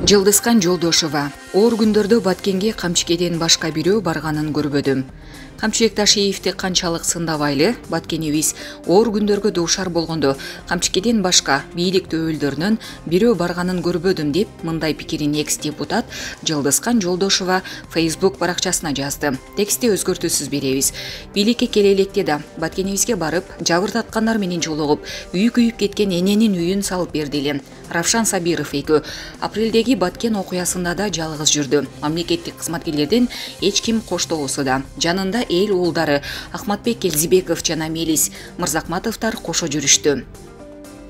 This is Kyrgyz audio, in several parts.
Жылдызкан Жолдошова. Оор күндөрдө Баткенге Камчыкеден башка бирөө барганын көрбөдүм. Камчыбек Ташиевди канчалык сындабайлы, Баткенебиз оор күндөргө дуушар болгондо Камчыкеден башка бийликтүү өөлдөрүнөн бирөө барганын көрбөдүм деп мындай пикирин экс-депутат Жылдызкан Жолдошова Facebook баракчасына жазды. Тексти өзгөртүүсүз беребиз. Бийликке келе электе да Баткенебизге барып, жабырдаткандар менен жолугуп, үйү күйүп кеткен эненин үйүн салып берди эле. Равшан Сабиров экөө апрелдеги Баткен окуясында да жалгыз жүрдү. Мамлекеттик кызматкерлерден эч ким коштоосу да. Жанында эл уулдары Ахматбек Келзибеков жана Мелис Мырзакматовдор кошо жүрүштү.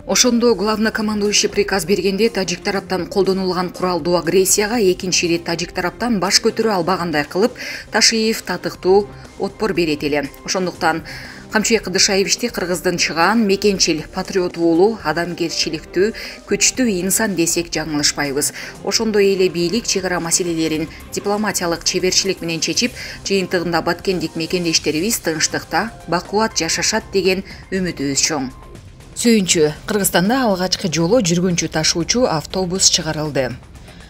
Ошондо главнокомандующий приказ бергенде тажик тараптан колдонулган куралдуу агрессияга экинчи ирет тажик тараптан баш көтөрө албагандай кылып, Ташиев татыктуу отпор берет эле. Ошондуктан Камчыбек Кыдышаевичти кыргыздын чыгаан, мекенчил, патриот уулу, адамгерчиликтүү, күчтүү инсан десек жаңылышпайбыз. Ошондой эле бийлик чек ара маселелерин дипломатиялык чеберчилик менен чечип, жыйынтыгында Баткендик мекендештерибиз тынчтыкта, бакубат жашашат деген үмүтүбүз чоң. Сүйүнчү, Кыргызстанда алгачкы жолу жүргүнчү ташуучу автобус чыгарылды.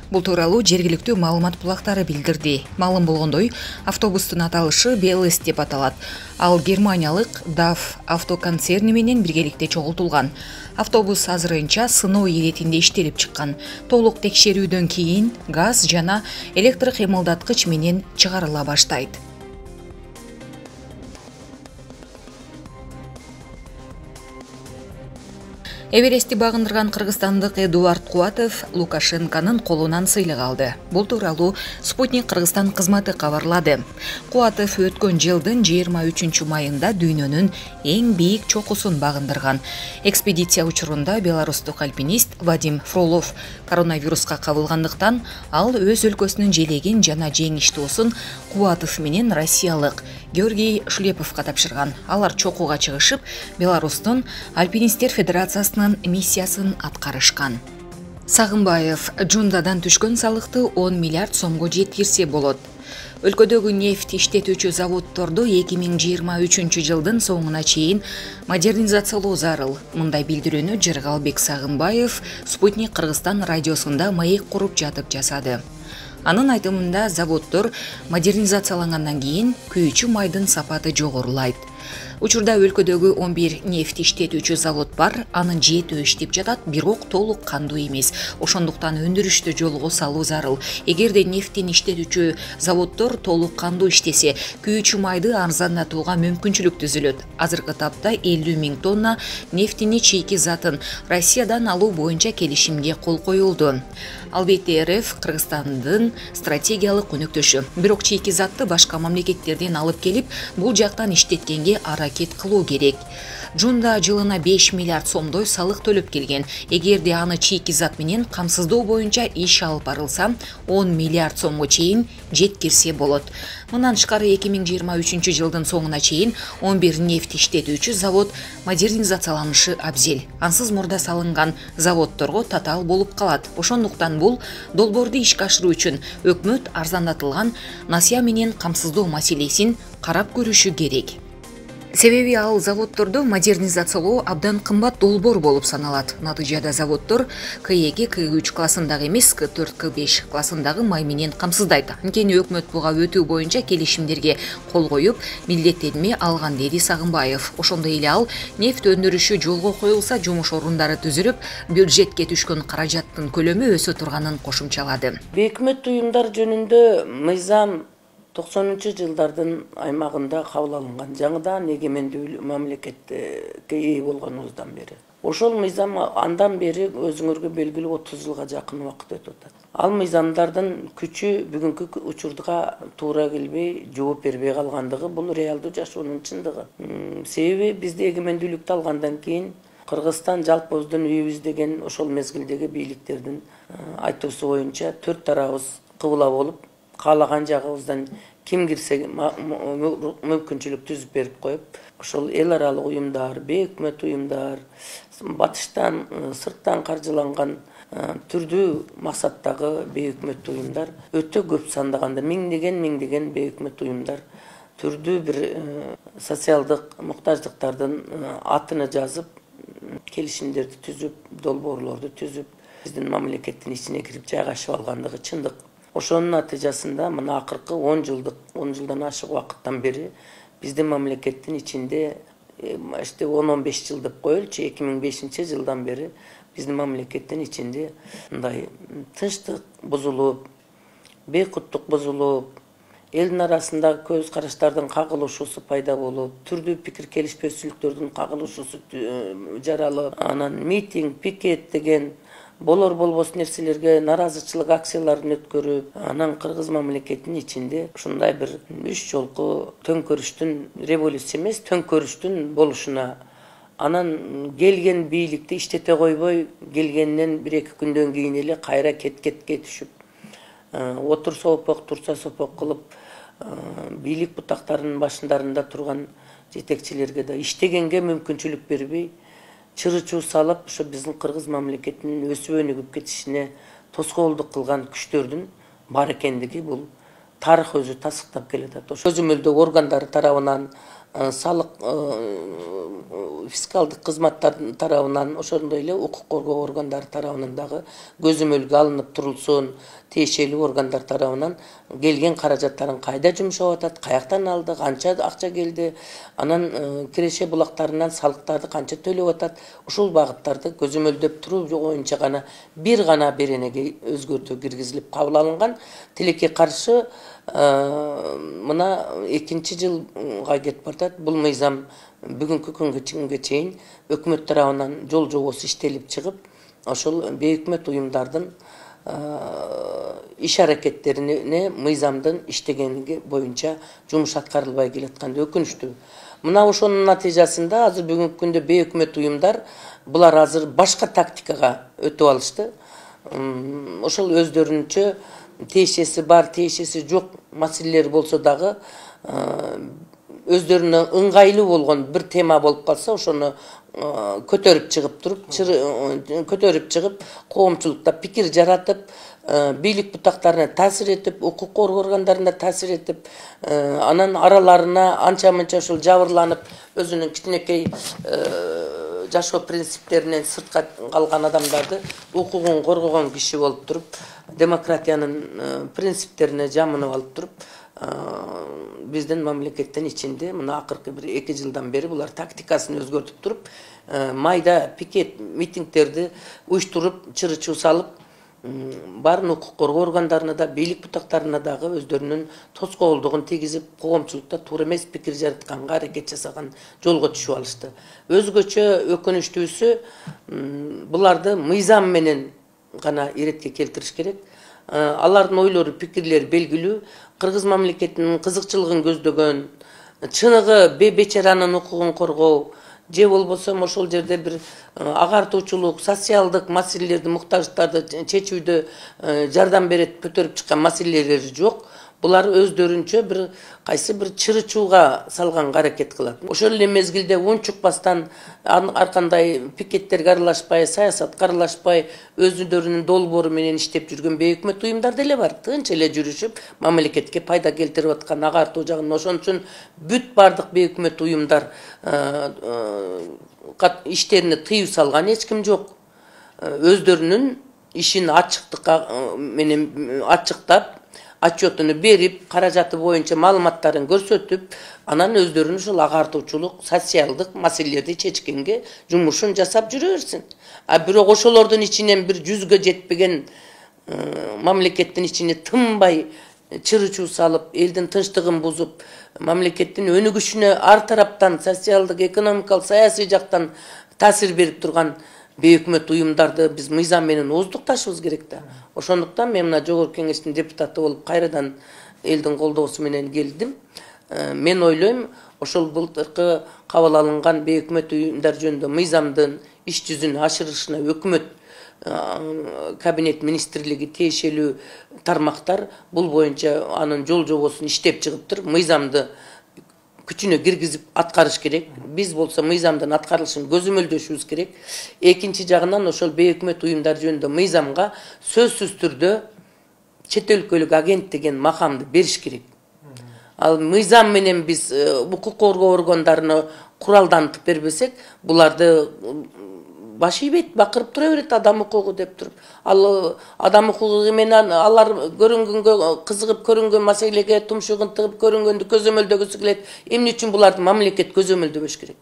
Бул тууралуу жергиликтүү маалымат булактары билдирди. Маалым болгондой, автобустун аталышы Белес деп аталат. Ал германиялык DAF автоконцерни менен биргеликте чогултулган. Автобус азырынча сыноо иретинде иштелип чыккан. Толук текшерүүдөн кийин газ жана электр кыймылдаткыч менен чыгарыла баштайт. Эверестти багындырган кыргызстандык Эдуард Куатов Лукашенконун колунан сыйлык алды. Бул тууралуу Спутник Кыргызстан кызматы кабарлады. Куатов өткөн жылдын 23 майында дүйнөнүн эң бийик чокусун багындырган. Экспедиция учурунда беларустук альпинист Вадим Фролов коронавируска кабылгандыктан ал өз өлкөсүнүн желегин жана жеңиштүүсүн Куатов менен россиялык Георгий Шлеповго тапшырган. Алар чокуга чыгышып, Беларустун Альпинисттер Федерациясынын миссиясын аткарышкан. Сагынбаев Джундадан түшкөн салыкты 10 миллиард сомго жеткирсе болот. Өлкөдөгү нефть иштетүүчү заводдорду 2023 жылдын соңуна чейин модернизациялоо зарыл. Мындай билдирүүнү Жыргалбек Сагынбаев Спутник Кыргызстан радиосунда маек куруп жатып жасады. Анын айтымында заводдор модернизациялангандан кийин күйүүчү майдын сапаты жогорулайт. Учурда өлкөдөгү 11 нефть иштетүүчү завод бар, анын 7 иштеп жатат, бирок толук кандуу эмес. Ошондуктан өндүрүштү жолго салуу зарыл. Эгерде нефтин иштетүүчү заводдор толук кандуу иштесе, күйүүчү майды арзандатууга мүмкүнчүлүк түзүлөт. Азыркы тапта 50 000 тонна нефтини чийки затын Россиядан алуу боюнча келишимге кол коюлду. Албетте РФ Кыргызстандын стратегиялык өнөктөшү. Бирок чийки затты башка мамлекеттерден алып келип, бул жактан иштеткенге аракет кылуу керек. Жунда жылына 5 миллиард сомдой салык төлөп келген. Эгерде аны чийки зат менен камсыздоо боюнча иш алып барылса, 10 миллиард сомго чейин жеткирсе болот. Мындан тышкары 2023 жылдын соңуна чейин 11 нефть иштетүүчү завод модернизацияланышы абзел. Ансыз мурда салынган заводдорго татаал болуп калат. Ошондуктан бул долбоорду ишке ашыруу үчүн өкмөт арзандатылган насыя менен камсыздоо маселесин карап көрүшү керек. Себеби ал заводдорду модернизациялоо абдан кымбат долбоор болуп саналат. Натыйжада заводдор К2, К3 классындагы эмес, К4, К5 классындагы май менен камсыздайт. Анткени өкмөт буга өтүү боюнча келишимдерге кол коюп, милдеттенме алган, деди Сагынбаев. Ошондой эле ал нефть өндүрүшү жолго коюлса, жумуш орундары түзүлүп, бюджетке түшкөн каражаттын көлөмү өсө турганын кошумчалады. Өкмөт уюмдар жөнүндө мыйзам 90-жылдардын аймагында кабыл алынган, жаңыдан эгемендүү мамлекетке ээ болгонубуздан бери. Ошол мыйзам андан бери өзүңөргө белгилүү 30 жылга жакын убакыт өтүп атат. Ал мыйзамдардын күчү бүгүнкү учурга туура келбей, жооп бербей калгандыгы бул реалдуу жашоонун чындыгы. Себеби бизде эгемендүүлүктү алгандан кийин Кыргызстан жалпыбыздын үйүбүз деген ошол мезгилдеги бийликтердин айтуусу боюнча 4 тарабыбыз кыбыла болуп, каалаган жагыбыздан ким кирсе мүмкүнчүлүк түзүп берип коюп, ошол эл аралык уюмдар, бейөкмөт уюмдар, батыштан, сырттан каржыланган түрдүү максаттагы бейөкмөт уюмдар өтө көп сандаганда, миңдеген бейөкмөт уюмдар түрдүү бир социалдык муктаждыктардын атыны жазып, келишимдерди түзүп, долбоорлорду түзүп, биздин мамлекеттин ичине кирип жайгашып алгандыгы чындык. Ошонун натыйжасында мына акыркы 10 жылдан ашык убакыттан бери биздин мамлекеттин ичинде işte 10-15 yıl деп коелучу, 2005 жылдан бери биздин мамлекеттин ичинде мындай тынчтык бузулуп, бейкуттук бузулуп, элдин арасында көз караштардын кагылышуусу пайда болуп, түрдүү пикир келишпөчүлүктөрдүн кагылышуусу жаралып, анан митинг, пикет деген болор болбос нерселерге наразычылык акцияларын өткөрүп, анан кыргыз мамлекетинин ичинде ушундай бир 3 жолку төңкөрүштүн, революция эмес, төңкөрүштүн болушуна, анан келген бийликти иштете койбой, келгенден 1-2 күндөн кийин эле кайра кеткетке түшүп, отурса опок, турса сопок кылып, бийлик бутактарынын башындарында турган жетекчилерге да иштегенге мүмкүнчүлүк бербей, чырычуу салып, ошо биздин кыргыз мамлекетинин өсүп өнүгүп кетишине тоскоолдук кылган күчтөрдүн бар экендиги бул тарых өзү тасыктап келатат. Ошо көзөмөлдөө органдары тарабынан, салык фискалдык кызматтар тарабынан, ошондой эле укук коргоо органдары тарабынан дагы көзөмөлгө алынып турулсун, тиешелүү органдар тарабынан келген каражаттарын кайда жумшап атат, каяктан алды, канча акча келди, анан киреше булактарынан салыктарды канча төлөп атат, ушул багыттарды көзөмөлдөп туруу боюнча гана бир гана беренеге өзгөртүү киргизилип кабыл алынган. Тилекке каршы мына 2 жылга кетип баратат. Бул мыйзам бүгүнкү күнгө чейин өкмөт тарабынан жол жобосу иштелип чыгып, ошол бейөкмөт уюмдардын иш аракеттерине мыйзамдын иштегени боюнча жумуш аткарылбай келатканды өкүнүштүү. Мына ошонун натыйжасында азыр бүгүнкү күндө бейөкмөт уюмдар булар азыр башка тактикага өтүп алышты. Ошол өздөрүнчө тиешеси бар, тиешеси жок маселелер болсо дагы өздөрүнө ыңгайлуу болгон бир тема болуп калса, ошону көтөрүп чыгып, коомчулукта пикир жаратып, бийлик бутактарына таасир этип, укук коргоо органдарына таасир этип, анан араларына анча-мынча ошол жабырланып, өзүнүн кичинекей жашоо принциптеринен сыртка калган адамдарды укугун коргогон киши болуп туруп, демократиянын принциптерине жамынып алып туруп, биздин мамлекеттин ичинде мына акыркы 1-2 жылдан бери булар тактикасын өзгөртүп туруп, майда пикет, митингтерди уюштуруп, чырычуу салып, баарын укук коргоо органдарына да, бийлик бутактарына дагы өздөрүнүн тоскоолдугун тийгизип, коомчулукта туура эмес пикир жаратканга аракет жасаган жолго түшүп алышты. Өзгөчө өкүнүчтүүсү, буларды мыйзам менен гана иретке келтириш керек. Алардын ойлору, пикирлери белгилүү. Кыргыз мамлекетинин кызыкчылыгын көздөгөн, чыныгы бечаранын укугун коргоо, же болбосо ошол жерде бир агартуучулук, социалдык маселелерди, муктаждыктарды чечүүдө жардам берет, көтөрүп чыккан маселелери жок. Булар өздөрүнчө бир кайсы бир чырычууга салганга аракет кылат. Ошол эле мезгилде унчукпастан, ар кандай пикеттерге аралашпай, саясатка аралашпай, өздөрүнүн долбоору менен иштеп жүргөн бейөкмөт уюмдар деле бар. Тынч эле жүрүшүп, мамлекетке пайда келтирип аткан агартуу жагын. Ошон үчүн бүт бардык бейөкмөт уюмдар иштерине тыюу салган эч ким жок. Өздөрүнүн ишин менен ачыктап, отчетunu берип, каражаты боюнча маалыматтарын көрсөтүп, анан өздөрүнүн ушул агартуучулук, социалдык маселелерди чечкенге жумушун жасап жүрө берсин. Бирок ошолордун ичинен бир 100гө жетпеген мамлекеттин ичине тынбай чырычуу салып, элдин тынчтыгын бузуп, мамлекеттин өнүгүшүнө ар тараптан социалдык, экономикалык, саясий жактан таасир берип турган бейөкмөт уюмдарды биз мыйзам менен ооздукташыбыз керек да. Ошондуктан мен мына жогорку кеңештин депутаты болуп кайрадан элдин колдоосу менен келдим. Мен ойлойм, ошол былтыркы кабыл алынган бейөкмөт уюмдар жөнүндө мыйзамдын иш жүзүнө ашырышына өкмөт кабинет министрлиги тиешелүү тармактар бул боюнча анын жол жобосун иштеп чыгыптыр. Мыйзамды күчүнө киргизип аткарыш керек. Биз болсо мыйзамдын аткарылышын көзөмөлдөшүбүз керек. Экинчи жагынан ошол бейөкмөт уюмдар жөнүндө мыйзамга сөзсүз түрдө чет өлкөлүк агент деген макамды бериш керек. Ал мыйзам менен биз укук коргоо органдарына куралдантып бербесек, буларды баш ийбейт, бакырып тура берет адам укугу деп туруп. Ал адам укугу менен алар көрүнгөнгө кызыгып көрүнгөн маселеге тумшугун тыгып көрүнгөндү көзөмөлдөгүсү келет. Эмне үчүн буларды мамлекет көзөмөлдөбөш керек?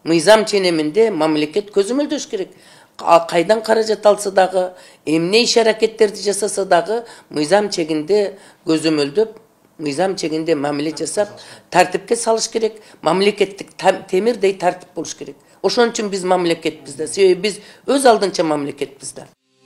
Мыйзам ченеминде мамлекет көзөмөлдөш керек. Кайдан каражат алса дагы, эмне иш аракеттерди жасаса дагы мыйзам чегинде көзөмөлдөп, мыйзам чегинде мамиле жасап, тартипке салыш керек. Мамлекеттик темирдей тартип болуш керек. Ошон үчүн биз мамлекетпиз да. Себеби биз өз алдынча мамлекетпиз да.